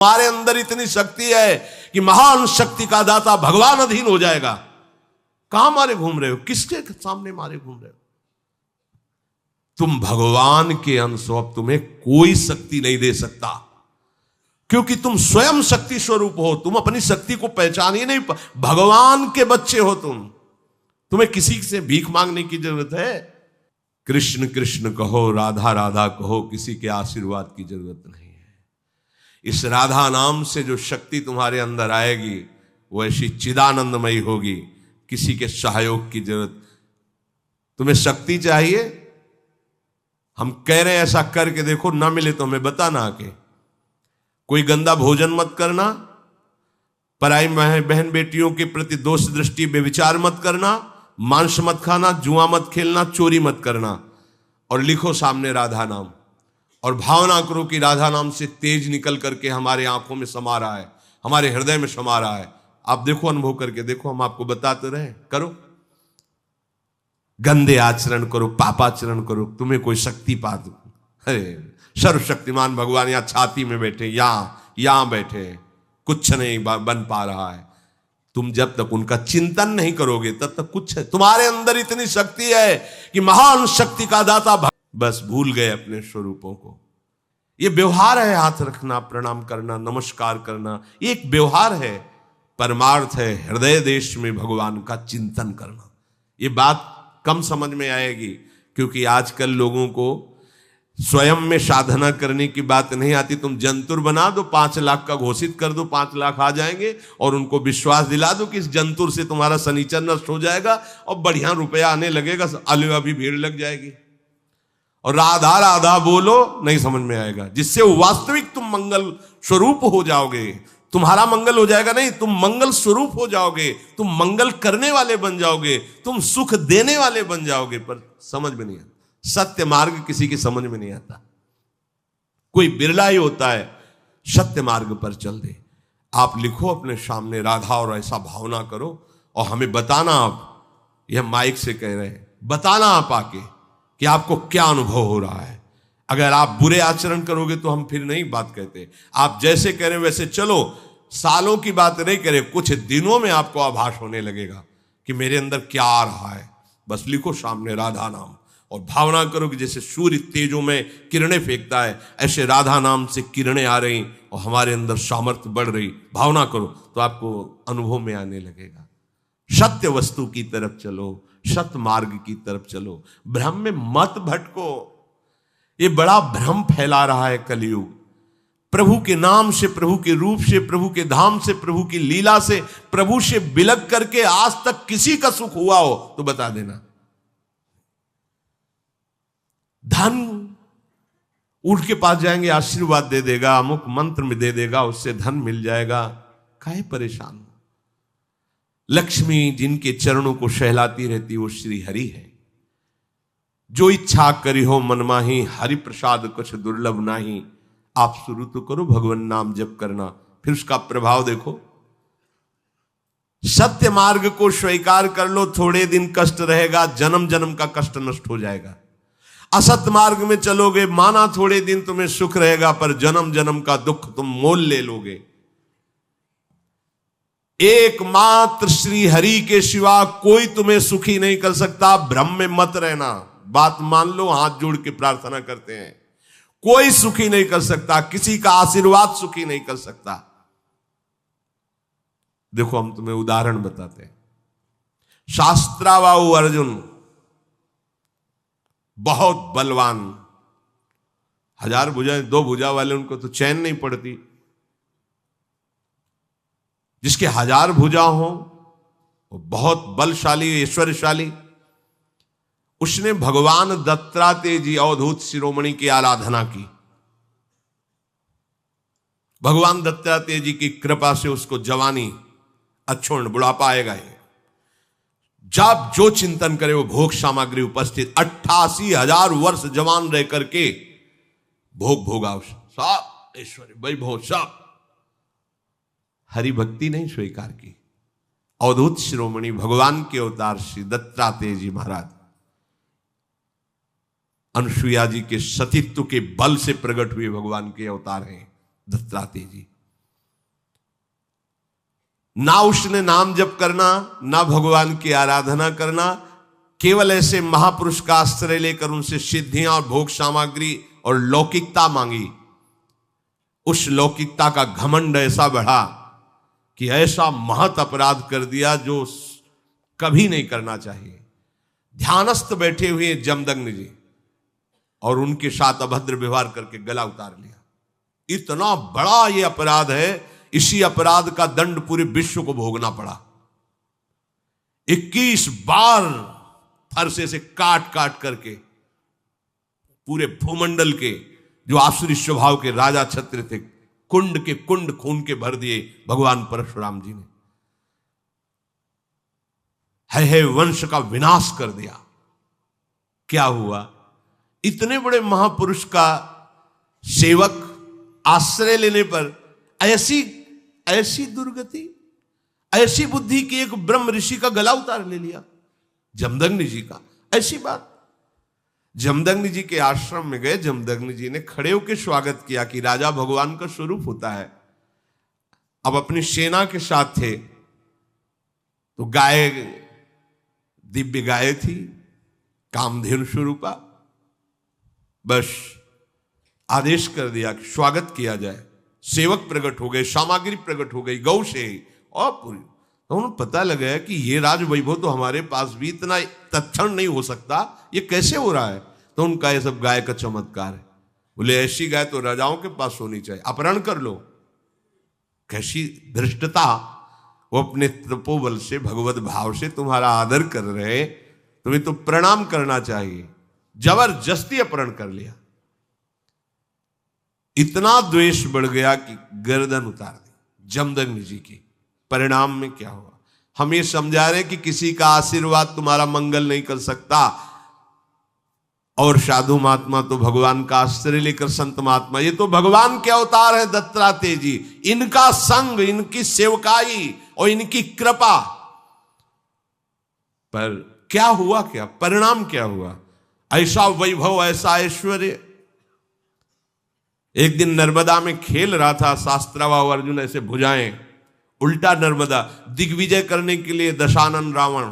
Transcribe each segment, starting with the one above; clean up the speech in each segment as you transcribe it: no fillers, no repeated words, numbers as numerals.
हमारे अंदर इतनी शक्ति है कि महान शक्ति का दाता भगवान अधीन हो जाएगा। कहां मारे घूम रहे हो? किसके सामने मारे घूम रहे हो? तुम भगवान के अंश हो। अब तुम्हें कोई शक्ति नहीं दे सकता, क्योंकि तुम स्वयं शक्ति स्वरूप हो। तुम अपनी शक्ति को पहचान ही नहीं। भगवान के बच्चे हो तुम्हें किसी से भीख मांगने की जरूरत है? कृष्ण कृष्ण कहो, राधा राधा कहो, किसी के आशीर्वाद की जरूरत नहीं है। इस राधा नाम से जो शक्ति तुम्हारे अंदर आएगी वो ऐसी चिदानंदमयी होगी, किसी के सहयोग की जरूरत। तुम्हें शक्ति चाहिए, हम कह रहे हैं ऐसा करके देखो, ना मिले तो हमें बताना आके। कोई गंदा भोजन मत करना, पराई बहन बेटियों के प्रति दोष दृष्टि बेविचार मत करना, मांस मत खाना, जुआ मत खेलना, चोरी मत करना, और लिखो सामने राधा नाम और भावना करो कि राधा नाम से तेज निकल करके हमारे आंखों में समा रहा है, हमारे हृदय में समा रहा है। आप देखो, अनुभव करके देखो, हम आपको बताते रहे। करो, गंदे आचरण करो, पापाचरण करो, तुम्हें कोई शक्ति पा दो। अरे सर्वशक्तिमान भगवान यहाँ छाती में बैठे, यहां बैठे, कुछ नहीं बन पा रहा है। तुम जब तक उनका चिंतन नहीं करोगे तब तक कुछ है। तुम्हारे अंदर इतनी शक्ति है कि महान शक्ति का दाता बस भूल गए अपने स्वरूपों को। ये व्यवहार है, हाथ रखना, प्रणाम करना, नमस्कार करना, एक व्यवहार है। परमार्थ है हृदय देश में भगवान का चिंतन करना। ये बात कम समझ में आएगी, क्योंकि आजकल लोगों को स्वयं में साधना करने की बात नहीं आती। तुम जंतुर बना दो, 5 लाख का घोषित कर दो, 5 लाख आ जाएंगे, और उनको विश्वास दिला दो कि इस जंतुर से तुम्हारा शनिचर नष्ट हो जाएगा और बढ़िया रुपया आने लगेगा, अलवा भी भीड़ लग जाएगी। और राधा राधा बोलो, नहीं समझ में आएगा। जिससे वास्तविक तुम मंगल स्वरूप हो जाओगे, तुम्हारा मंगल हो जाएगा नहीं, तुम मंगल स्वरूप हो जाओगे, तुम मंगल करने वाले बन जाओगे, तुम सुख देने वाले बन जाओगे। पर समझ में नहीं आता, सत्य मार्ग किसी की समझ में नहीं आता। कोई बिरला ही होता है सत्य मार्ग पर चल दे। आप लिखो अपने सामने राधा और ऐसा भावना करो, और हमें बताना। आप यह माइक से कह रहे हैं, बताना आप आके कि आपको क्या अनुभव हो रहा है। अगर आप बुरे आचरण करोगे तो हम फिर नहीं बात कहते। आप जैसे कह रहे हैं वैसे चलो, सालों की बात नहीं करें, कुछ दिनों में आपको आभास होने लगेगा कि मेरे अंदर क्या आ रहा है। बस लिखो सामने राधा नाम और भावना करो कि जैसे सूर्य तेजों में किरणें फेंकता है, ऐसे राधा नाम से किरणें आ रही और हमारे अंदर सामर्थ्य बढ़ रही। भावना करो तो आपको अनुभव में आने लगेगा। सत्य वस्तु की तरफ चलो, सत्य मार्ग की तरफ चलो, भ्रम में मत भटको। ये बड़ा भ्रम फैला रहा है कलयुग। प्रभु के नाम से, प्रभु के रूप से, प्रभु के धाम से, प्रभु की लीला से, प्रभु से बिलक करके आज तक किसी का सुख हुआ हो तो बता देना। धन उठ के पास जाएंगे, आशीर्वाद दे देगा, अमुक मंत्र में दे देगा, उससे धन मिल जाएगा। काहे परेशान हो? लक्ष्मी जिनके चरणों को सहलाती रहती वो श्री हरि है। जो इच्छा करी हो मन माही, हरि प्रसाद कुछ दुर्लभ नाही। आप शुरू तो करो भगवान नाम जप करना, फिर उसका प्रभाव देखो। सत्य मार्ग को स्वीकार कर लो, थोड़े दिन कष्ट रहेगा, जन्म जन्म का कष्ट नष्ट हो जाएगा। असत्य मार्ग में चलोगे, माना थोड़े दिन तुम्हें सुख रहेगा, पर जन्म जन्म का दुख तुम मोल ले लोगे। एकमात्र श्री हरि के सिवा कोई तुम्हें सुखी नहीं कर सकता। भ्रम में मत रहना, बात मान लो, हाथ जोड़ के प्रार्थना करते हैं। कोई सुखी नहीं कर सकता, किसी का आशीर्वाद सुखी नहीं कर सकता। देखो हम तुम्हें उदाहरण बताते हैं। शास्त्राबाहु अर्जुन बहुत बलवान, 1000 भुजाएं, 2 भुजा वाले उनको तो चैन नहीं पड़ती। जिसके 1000 भुजा हो वो बहुत बलशाली, ऐश्वर्यशाली। उसने भगवान दत्तात्रेय जी अवधूत शिरोमणि की आराधना की। भगवान दत्तात्रेय जी की कृपा से उसको जवानी, अच्छोण, बुढ़ापा आएगा ही। जब जो चिंतन करे वो भोग सामग्री उपस्थित, 88,000 वर्ष जवान रह करके भोग भोगा, सब ऐश्वर्य वैभव सब। हरि भक्ति नहीं स्वीकार की। अवधूत शिरोमणि भगवान के अवतार श्री दत्तात्रेय जी महाराज अनुसुईया जी के सतीत्व के बल से प्रकट हुए भगवान के अवतार हैं दत्तात्रेय जी। ना उसने नाम जप करना, ना भगवान की आराधना करना, केवल ऐसे महापुरुष का आश्रय लेकर उनसे सिद्धियां और भोग सामग्री और लौकिकता मांगी। उस लौकिकता का घमंड ऐसा बढ़ा कि ऐसा महत अपराध कर दिया जो कभी नहीं करना चाहिए। ध्यानस्थ बैठे हुए जमदग्नि जी और उनके साथ अभद्र व्यवहार करके गला उतार लिया। इतना बड़ा ये अपराध है, इसी अपराध का दंड पूरे विश्व को भोगना पड़ा। 21 बार फरसे से काट काट करके पूरे भूमंडल के जो आसुरी स्वभाव के राजा छत्र थे, कुंड के कुंड खून के भर दिए भगवान परशुराम जी ने। है वंश का विनाश कर दिया। क्या हुआ? इतने बड़े महापुरुष का सेवक आश्रय लेने पर ऐसी दुर्गति, ऐसी बुद्धि की एक ब्रह्म ऋषि का गला उतार ले लिया, जमदग्नि जी का। ऐसी बात। जमदग्नि जी के आश्रम में गए, जमदग्नि जी ने खड़े होकर स्वागत किया कि राजा भगवान का स्वरूप होता है। अब अपनी सेना के साथ थे तो गाय, दिव्य गाय थी, कामधेनु स्वरूपा। बस आदेश कर दिया कि स्वागत किया जाए। सेवक प्रकट हो गए, सामग्री प्रकट हो गई गौ से और पूरी। तो उन्हें पता लगा कि ये राज वैभव तो हमारे पास भी इतना तत्क्षण नहीं हो सकता, ये कैसे हो रहा है? तो उनका ये सब गाय का चमत्कार है। बोले ऐसी गाय तो राजाओं के पास होनी चाहिए, अपहरण कर लो। कैसी धृष्टता! वो अपने तपोबल से, भगवत भाव से तुम्हारा आदर कर रहे, तुम्हें तो प्रणाम करना चाहिए। जबरदस्ती अपहरण कर लिया। इतना द्वेष बढ़ गया कि गर्दन उतार दी जमदग्नि जी की। परिणाम में क्या हुआ? हम ये समझा रहे कि किसी का आशीर्वाद तुम्हारा मंगल नहीं कर सकता, और साधु महात्मा तो भगवान का आश्रय लेकर, संत महात्मा ये तो भगवान के अवतार है दत्तात्रेय जी। इनका संग, इनकी सेवकाई और इनकी कृपा। पर क्या हुआ? क्या परिणाम क्या हुआ? ऐसा वैभव, ऐसा ऐश्वर्य। एक दिन नर्मदा में खेल रहा था शास्त्रावा अर्जुन, ऐसे भुजाएं उल्टा नर्मदा दिग्विजय करने के लिए दशानन रावण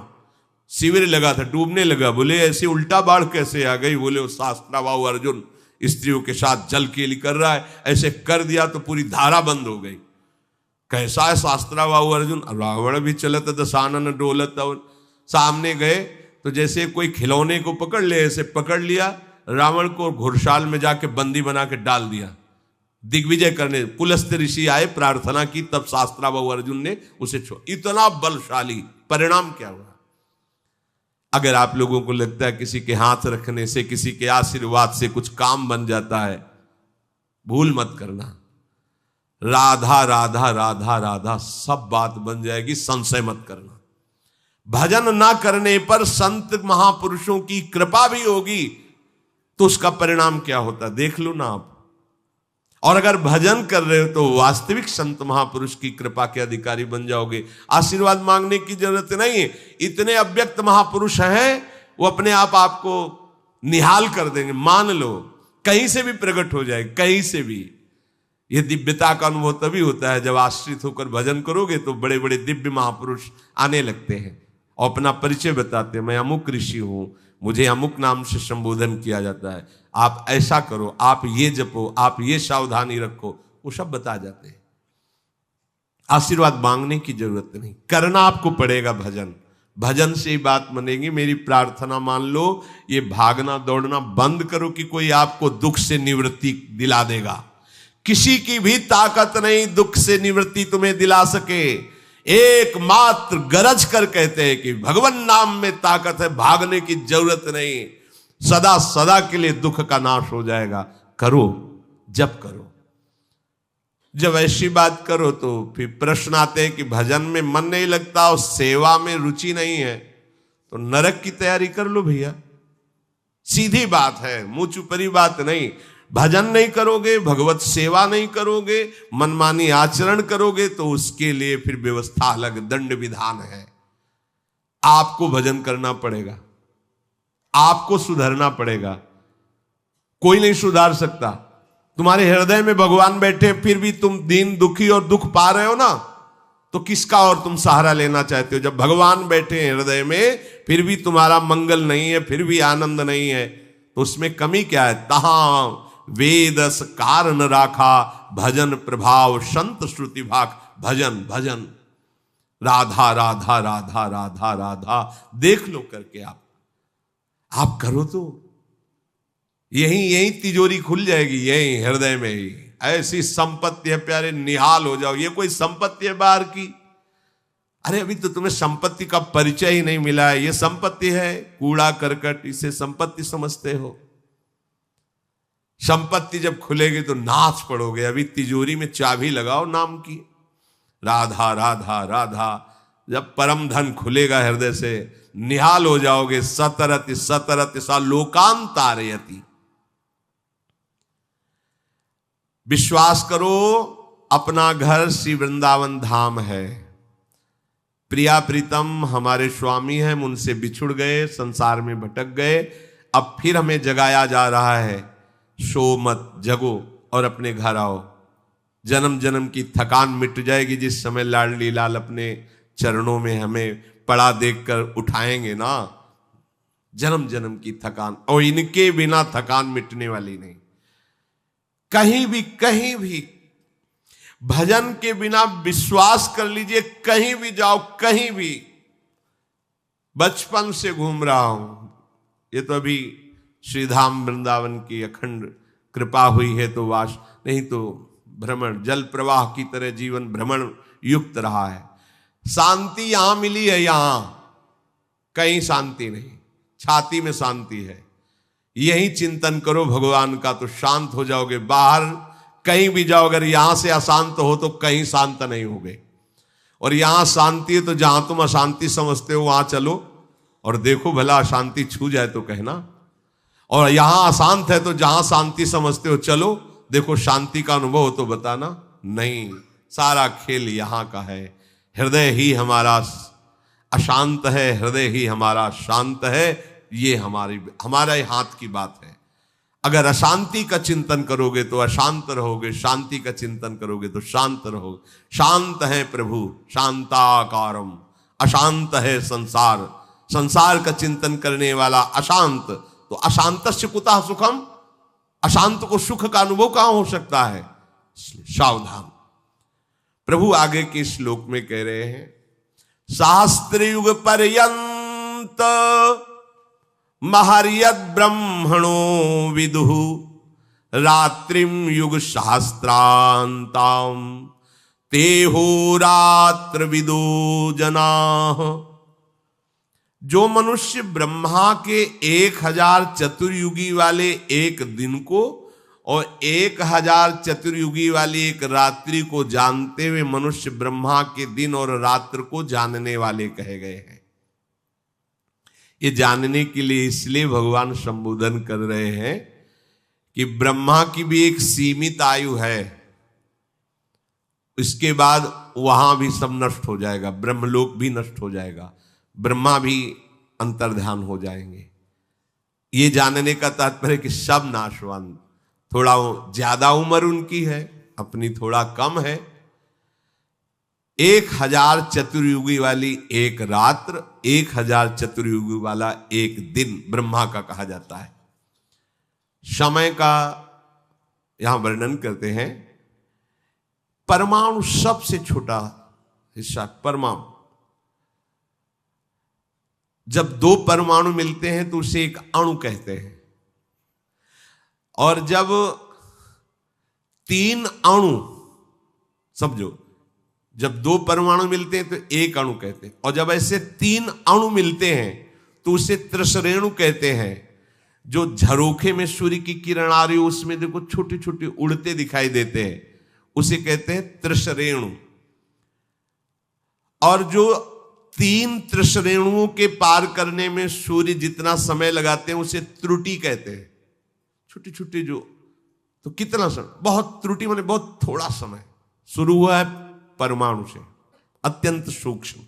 शिविर लगा था, डूबने लगा। बोले ऐसे उल्टा बाढ़ कैसे आ गई? बोले वो शास्त्रावा अर्जुन स्त्रियों के साथ जल केली कर रहा है, ऐसे कर दिया तो पूरी धारा बंद हो गई। कैसा है शास्त्रावा अर्जुन? रावण भी चलत दशानन डोलत। और सामने गए तो जैसे कोई खिलौने को पकड़ ले, ऐसे पकड़ लिया रावण को, घुड़साल में जाके बंदी बना के डाल दिया। दिग्विजय करने पुलस्त्य ऋषि आए, प्रार्थना की, तब शास्त्रावा अर्जुन ने उसे छोड़। इतना बलशाली। परिणाम क्या हुआ? अगर आप लोगों को लगता है किसी के हाथ रखने से, किसी के आशीर्वाद से कुछ काम बन जाता है, भूल मत करना। राधा राधा राधा राधा सब बात बन जाएगी, संशय मत करना। भजन ना करने पर संत महापुरुषों की कृपा भी होगी तो उसका परिणाम क्या होता देख लो ना आप। और अगर भजन कर रहे हो तो वास्तविक संत महापुरुष की कृपा के अधिकारी बन जाओगे। आशीर्वाद मांगने की जरूरत नहीं है। इतने अव्यक्त महापुरुष हैं, वो अपने आप आपको निहाल कर देंगे। मान लो, कहीं से भी प्रकट हो जाए, कहीं से भी। यह दिव्यता का अनुभव तभी होता है जब आश्रित होकर भजन करोगे तो बड़े बड़े दिव्य महापुरुष आने लगते हैं और अपना परिचय बताते हैं। मैं अमुक ऋषि हूं, मुझे अमुक नाम से संबोधन किया जाता है, आप ऐसा करो, आप ये जपो, आप ये सावधानी रखो, वो सब बता जाते हैं। आशीर्वाद मांगने की जरूरत नहीं, करना आपको पड़ेगा भजन। भजन से ही बात बनेगी। मेरी प्रार्थना मान लो, ये भागना दौड़ना बंद करो कि कोई आपको दुख से निवृत्ति दिला देगा। किसी की भी ताकत नहीं दुख से निवृत्ति तुम्हें दिला सके। एकमात्र गरज कर कहते हैं कि भगवान नाम में ताकत है, भागने की जरूरत नहीं। सदा सदा के लिए दुख का नाश हो जाएगा। करो, जप करो। जब ऐसी बात करो तो फिर प्रश्न आते हैं कि भजन में मन नहीं लगता और सेवा में रुचि नहीं है, तो नरक की तैयारी कर लो भैया। सीधी बात है, मुंह चुपरी बात नहीं। भजन नहीं करोगे, भगवत सेवा नहीं करोगे, मनमानी आचरण करोगे तो उसके लिए फिर व्यवस्था अलग, दंड विधान है। आपको भजन करना पड़ेगा, आपको सुधरना पड़ेगा। कोई नहीं सुधार सकता। तुम्हारे हृदय में भगवान बैठे फिर भी तुम दीन दुखी और दुख पा रहे हो ना, तो किसका और तुम सहारा लेना चाहते हो? जब भगवान बैठे हैं हृदय में फिर भी तुम्हारा मंगल नहीं है, फिर भी आनंद नहीं है, तो उसमें कमी क्या है? तहां वेदस कारण राखा, भजन प्रभाव संत श्रुति भाक। भजन भजन, राधा राधा राधा राधा राधा, देख लो करके आप करो तो यही तिजोरी खुल जाएगी, यही हृदय में ही। ऐसी संपत्ति है प्यारे, निहाल हो जाओ। ये कोई संपत्ति है बाहर की? अरे अभी तो तुम्हें संपत्ति का परिचय ही नहीं मिला है। ये संपत्ति है कूड़ा करकट, इसे संपत्ति समझते हो? संपत्ति जब खुलेगी तो नाच पड़ोगे। अभी तिजोरी में चाबी लगाओ नाम की, राधा राधा राधा। जब परम धन खुलेगा हृदय से, निहाल हो जाओगे। सतरति सतरति सा लोकांतारयति। विश्वास करो, अपना घर श्री वृंदावन धाम है। प्रिया प्रीतम हमारे स्वामी हैं, हम उनसे बिछुड़ गए, संसार में भटक गए। अब फिर हमें जगाया जा रहा है, सो मत, जगो और अपने घर आओ। जन्म जन्म की थकान मिट जाएगी जिस समय लाडली लाल अपने चरणों में हमें पड़ा देखकर उठाएंगे ना। जन्म जन्म की थकान, और इनके बिना थकान मिटने वाली नहीं। कहीं भी भजन के बिना विश्वास कर लीजिए, कहीं भी जाओ, कहीं भी। बचपन से घूम रहा हूं, ये तो अभी श्रीधाम वृंदावन की अखंड कृपा हुई है तो वास, नहीं तो भ्रमण, जल प्रवाह की तरह जीवन भ्रमण युक्त रहा है। शांति यहां मिली है, यहां कहीं शांति नहीं, छाती में शांति है। यही चिंतन करो भगवान का तो शांत हो जाओगे। बाहर कहीं भी जाओ, अगर यहां से अशांत हो तो कहीं शांत नहीं होगे। और यहां शांति है तो जहां तुम अशांति समझते हो वहां चलो और देखो, भला अशांति छू जाए तो कहना। और यहां अशांत है तो जहां शांति समझते हो चलो, देखो शांति का अनुभव हो तो बताना। नहीं, सारा खेल यहां का है। हृदय ही हमारा अशांत है, हृदय ही हमारा शांत है। ये हमारे हाथ की बात है। अगर अशांति का चिंतन करोगे तो अशांत रहोगे, शांति का चिंतन करोगे तो शांत रहोगे। शांत है प्रभु शांताकारम, अशांत है संसार, संसार का चिंतन करने वाला अशांत। तो अशांतस्य कुतः सुखम, अशांत को सुख का अनुभव कहां हो सकता है? सावधान। प्रभु आगे के श्लोक में कह रहे हैं, शास्त्र युग पर्यंत महर्यद ब्रह्मणो विदुः रात्रिम युग शास्त्रांताम तेहो रात्र विदो जनाः। जो मनुष्य ब्रह्मा के 1000 चतुर्युगी वाले एक दिन को और 1000 चतुर्युगी वाली एक रात्रि को जानते हुए मनुष्य ब्रह्मा के दिन और रात्र को जानने वाले कहे गए हैं। ये जानने के लिए इसलिए भगवान संबोधन कर रहे हैं कि ब्रह्मा की भी एक सीमित आयु है, इसके बाद वहां भी सब नष्ट हो जाएगा, ब्रह्मलोक भी नष्ट हो जाएगा, ब्रह्मा भी अंतर्ध्यान हो जाएंगे। ये जानने का तात्पर्य कि सब नाशवान। थोड़ा ज्यादा उम्र उनकी है, अपनी थोड़ा कम है। 1000 चतुर्युगी वाली एक रात्र, 1000 चतुर्युगी वाला एक दिन ब्रह्मा का कहा जाता है। समय का यहां वर्णन करते हैं, परमाणु सबसे छोटा हिस्सा परमाणु। जब 2 परमाणु मिलते हैं तो उसे एक अणु कहते हैं, और जब 3 अणु, समझो, जब 2 परमाणु मिलते हैं तो एक अणु कहते हैं, और जब ऐसे 3 अणु मिलते हैं तो उसे त्रिसरेणु कहते हैं। जो झरोखे में सूर्य की किरण आ रही हो उसमें देखो छोटे छोटे उड़ते दिखाई देते हैं, उसे कहते हैं त्रिसरेणु। और जो 3 त्रिसरेणुओं के पार करने में सूर्य जितना समय लगाते हैं उसे त्रुटि कहते हैं। छोटी छोटी जो, तो कितना समय, बहुत त्रुटि माने बहुत थोड़ा समय। शुरू हुआ है परमाणु से, अत्यंत सूक्ष्म।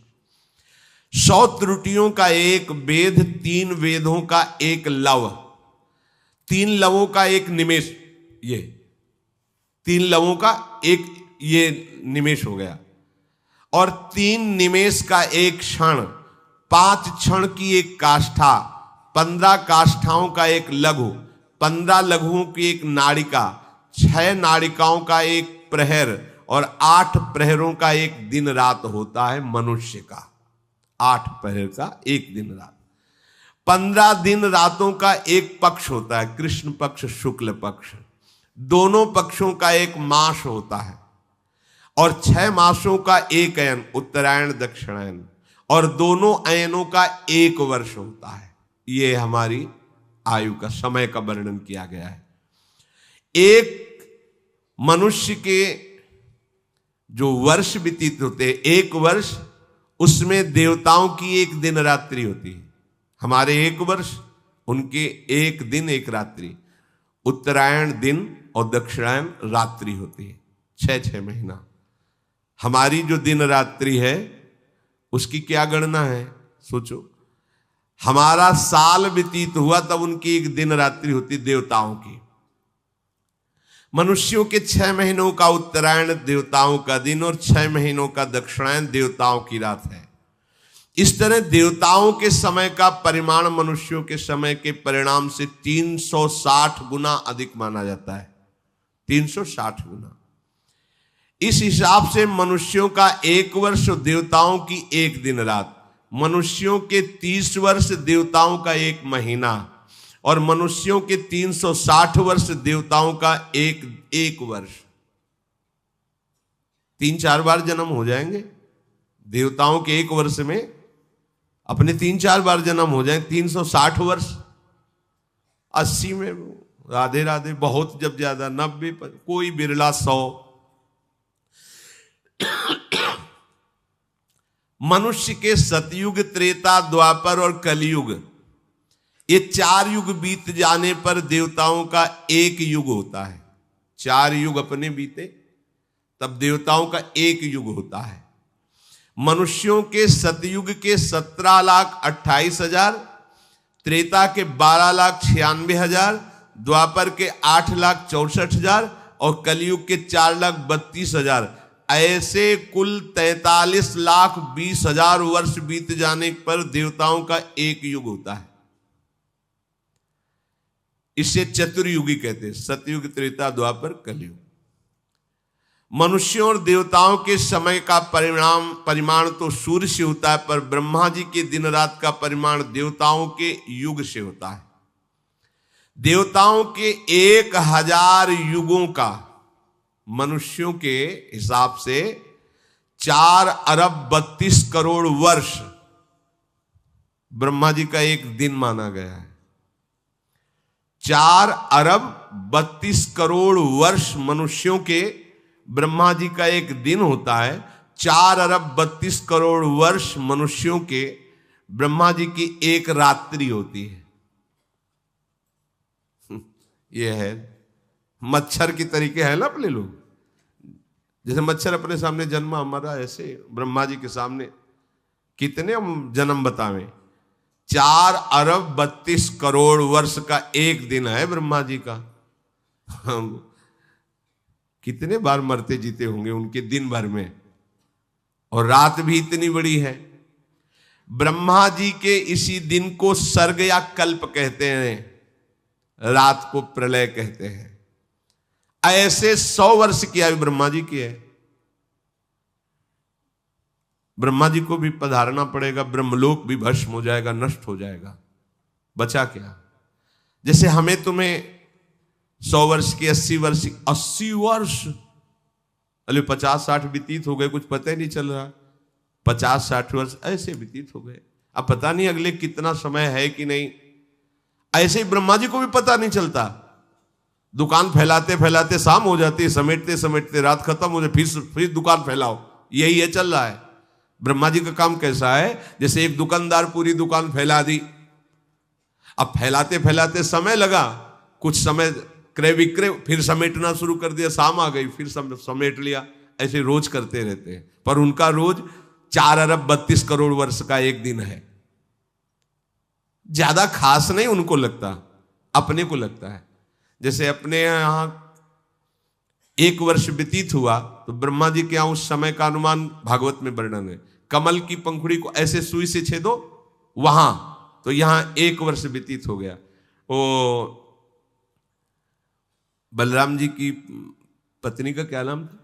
100 त्रुटियों का एक वेद, 3 वेदों का एक लव, 3 लवों का एक निमेष, ये 3 लवों का एक ये निमेष हो गया। और 3 निमेष का एक क्षण, 5 क्षण की एक काष्ठा, 15 काष्ठाओं का एक लघु, 15 लघुओं की एक नाड़िका, 6 नाड़िकाओं का एक प्रहर और 8 प्रहरों का एक दिन रात होता है मनुष्य का। 8 प्रहर का एक दिन रात, 15 दिन रातों का एक पक्ष होता है, कृष्ण पक्ष शुक्ल पक्ष। दोनों पक्षों का एक मास होता है और 6 मासों का एक अयन, उत्तरायण दक्षिणायन, और दोनों अयनों का 1 वर्ष होता है। ये हमारी आयु का, समय का वर्णन किया गया है। एक मनुष्य के जो वर्ष व्यतीत होते हैं, 1 वर्ष, उसमें देवताओं की 1 दिन रात्रि होती है। हमारे 1 वर्ष, उनके 1 दिन 1 रात्रि। उत्तरायण दिन और दक्षिणायन रात्रि होती है, 6 महीना। हमारी जो दिन रात्रि है उसकी क्या गणना है, सोचो। हमारा साल व्यतीत हुआ तब उनकी 1 दिन रात्रि होती देवताओं की। मनुष्यों के 6 महीनों का उत्तरायण देवताओं का दिन और 6 महीनों का दक्षिणायन देवताओं की रात है। इस तरह देवताओं के समय का परिमाण मनुष्यों के समय के परिणाम से 360 गुना अधिक माना जाता है, 360 गुना। इस हिसाब से मनुष्यों का 1 वर्ष, देवताओं की 1 दिन रात, मनुष्यों के 30 वर्ष, देवताओं का 1 महीना, और मनुष्यों के 360 वर्ष, देवताओं का एक वर्ष। 3-4 बार जन्म हो जाएंगे देवताओं के 1 वर्ष में, अपने 3-4 बार जन्म हो जाए। 360 वर्ष, 80 में राधे राधे, बहुत जब ज्यादा 90 पर, कोई बिरला 100। मनुष्य के सतयुग, त्रेता, द्वापर और कलयुग, ये 4 युग बीत जाने पर देवताओं का 1 युग होता है। 4 युग अपने बीते तब देवताओं का 1 युग होता है। मनुष्यों के सतयुग के 17,28,000, त्रेता के 12,96,000, द्वापर के 8,64,000 और कलयुग के 4,32,000, ऐसे कुल 43,20,000 वर्ष बीत जाने पर देवताओं का 1 युग होता है। इसे चतुर्युगी कहते हैं, सतयुग, त्रेता, द्वापर, कलयुग। मनुष्यों और देवताओं के समय का परिमाण तो सूर्य से होता है, पर ब्रह्मा जी के दिन रात का परिमाण देवताओं के युग से होता है। देवताओं के 1000 युगों का मनुष्यों के हिसाब से 4 अरब 32 करोड़ वर्ष ब्रह्मा जी का 1 दिन माना गया है। 4 अरब 32 करोड़ वर्ष मनुष्यों के ब्रह्मा जी का 1 दिन होता है। 4 अरब 32 करोड़ वर्ष मनुष्यों के ब्रह्मा जी की 1 रात्रि होती है। ये है मच्छर की तरीके है ना अपने लोग, जैसे मच्छर अपने सामने जन्मा हमारा, ऐसे ब्रह्मा जी के सामने कितने हम जन्म बतावें। 4 अरब 32 करोड़ वर्ष का 1 दिन है ब्रह्मा जी का। हम कितने बार मरते जीते होंगे उनके दिन भर में, और रात भी इतनी बड़ी है। ब्रह्मा जी के इसी दिन को सर्ग या कल्प कहते हैं, रात को प्रलय कहते हैं। ऐसे 100 वर्ष की आयु ब्रह्मा जी की है। ब्रह्मा जी को भी पधारना पड़ेगा, ब्रह्मलोक भी भस्म हो जाएगा, नष्ट हो जाएगा, बचा क्या। जैसे हमें तुम्हें 100 वर्ष की, 80 वर्ष की, 80 वर्ष, अरे 50-60 व्यतीत हो गए, कुछ पता ही नहीं चल रहा। 50-60 वर्ष ऐसे व्यतीत हो गए, अब पता नहीं अगले कितना समय है कि नहीं। ऐसे ही ब्रह्मा जी को भी पता नहीं चलता। दुकान फैलाते फैलाते शाम हो जाती है, समेटते समेटते रात खत्म हो जाती, फिर दुकान फैलाओ, यही है चल रहा है। ब्रह्मा जी का काम कैसा है, जैसे एक दुकानदार पूरी दुकान फैला दी, अब फैलाते फैलाते समय लगा, कुछ समय क्रय विक्रय, फिर समेटना शुरू कर दिया, शाम आ गई फिर समेट लिया, ऐसे रोज करते रहते हैं। पर उनका रोज 4 अरब 32 करोड़ वर्ष का 1 दिन है। ज्यादा खास नहीं उनको लगता, अपने को लगता है। जैसे अपने यहां 1 वर्ष व्यतीत हुआ तो ब्रह्मा जी के यहां उस समय का अनुमान भागवत में वर्णन है। कमल की पंखुड़ी को ऐसे सुई से छेदो वहां, तो यहां 1 वर्ष व्यतीत हो गया। वो बलराम जी की पत्नी का क्या नाम था?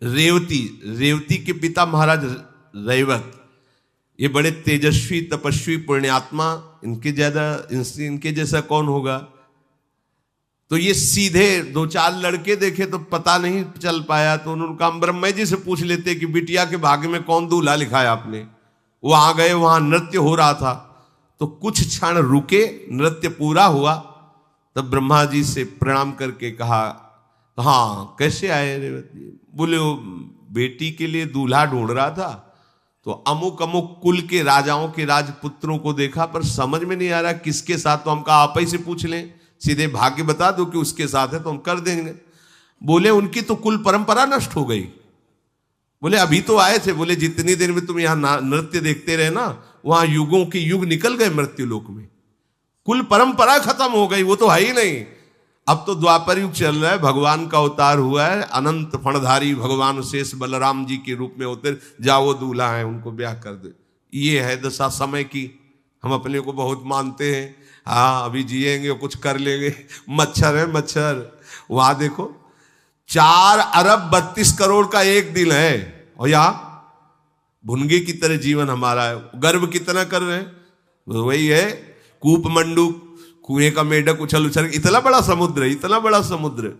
रेवती। रेवती के पिता महाराज रैवत, ये बड़े तेजस्वी तपस्वी पुण्यात्मा, इनके जैसा कौन होगा। तो ये सीधे 2-4 लड़के देखे तो पता नहीं चल पाया, तो उन्होंने कहा ब्रह्मा जी से पूछ लेते कि बिटिया के भाग्य में कौन दूल्हा लिखा है आपने। वो आ गए, वहां नृत्य हो रहा था, तो कुछ क्षण रुके, नृत्य पूरा हुआ, तब ब्रह्मा जी से प्रणाम करके कहा, हाँ कैसे आए रेवती? बोले वो बेटी के लिए दूल्हा ढूंढ रहा था, तो अमुक अमुक कुल के राजाओं के राजपुत्रों को देखा, पर समझ में नहीं आ रहा किसके साथ। तो हम कहा आप ही से पूछ लें, सीधे भाग्य बता दो कि उसके साथ है तो हम कर देंगे। बोले उनकी तो कुल परंपरा नष्ट हो गई। बोले अभी तो आए थे। बोले जितनी देर में तुम यहां नृत्य देखते रहे ना, वहां युगों के युग निकल गए मृत्यु लोक में, कुल परंपरा खत्म हो गई, वो तो है ही नहीं। अब तो द्वापर युग चल रहा है, भगवान का अवतार हुआ है, अनंत फणधारी भगवान शेष बलराम जी के रूप में होते, जाओ वो दूल्हा है उनको ब्याह कर दे। ये है दशा समय की। हम अपने को बहुत मानते हैं, हाँ अभी जिएंगे कुछ कर लेंगे, मच्छर है मच्छर। वहां देखो 4 अरब 32 करोड़ का एक दिन है, और यहाँ भुनगे की तरह जीवन हमारा है। गर्व कितना कर रहे हैं, वही है कूप मंडूक, कुएं का मेढक उछल उछल, इतना बड़ा समुद्र है, इतना बड़ा समुद्र।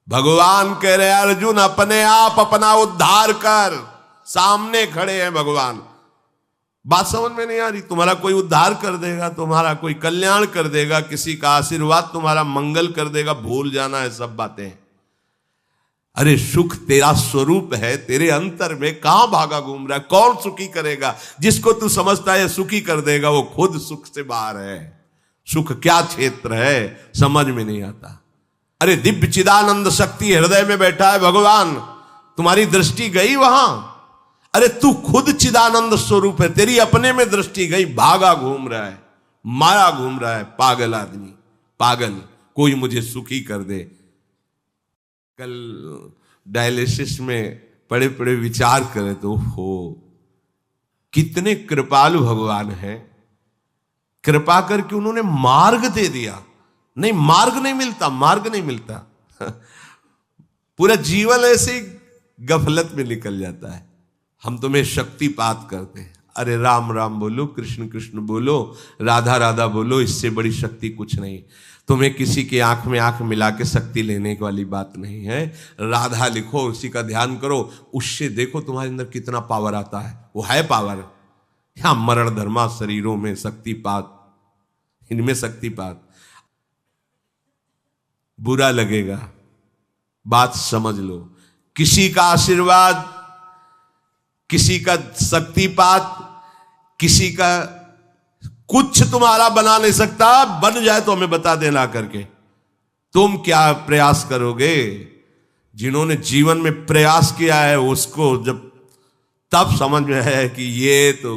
भगवान कह रहे अर्जुन अपने आप अपना उद्धार कर, सामने खड़े हैं भगवान। बात समझ में नहीं आ रही? तुम्हारा कोई उद्धार कर देगा, तुम्हारा कोई कल्याण कर देगा, किसी का आशीर्वाद तुम्हारा मंगल कर देगा, भूल जाना है सब बातें। अरे सुख तेरा स्वरूप है, तेरे अंतर में कहां भागा घूम रहा है? कौन सुखी करेगा? जिसको तू समझता है सुखी कर देगा, वो खुद सुख से बाहर है। सुख क्या क्षेत्र है समझ में नहीं आता। अरे दिव्य चिदानंद शक्ति हृदय में बैठा है भगवान, तुम्हारी दृष्टि गई वहां? अरे तू खुद चिदानंद स्वरूप है, तेरी अपने में दृष्टि गई, भागा घूम रहा है, मारा घूम रहा है, पागल आदमी, पागल, कोई मुझे सुखी कर दे। कल डायलिसिस में पड़े पड़े विचार करें तो हो कितने कृपालु भगवान हैं, कृपा करके उन्होंने मार्ग दे दिया। नहीं मार्ग नहीं मिलता, मार्ग नहीं मिलता। पूरा जीवन ऐसे ही गफलत में निकल जाता है। हम तुम्हें शक्तिपात करते हैं, अरे राम राम बोलो, कृष्ण कृष्ण बोलो, राधा राधा बोलो, इससे बड़ी शक्ति कुछ नहीं। तुम्हें किसी की आंख में आंख मिला के शक्ति लेने वाली बात नहीं है। राधा लिखो, उसी का ध्यान करो, उससे देखो तुम्हारे अंदर कितना पावर आता है। वो है पावर। या मरण धर्मा शरीरों में शक्तिपात, इनमें शक्तिपात। बुरा लगेगा, बात समझ लो। किसी का आशीर्वाद, किसी का शक्तिपात, किसी का कुछ तुम्हारा बना नहीं सकता। बन जाए तो हमें बता देना करके। तुम क्या प्रयास करोगे? जिन्होंने जीवन में प्रयास किया है उसको जब तब समझ में है कि ये तो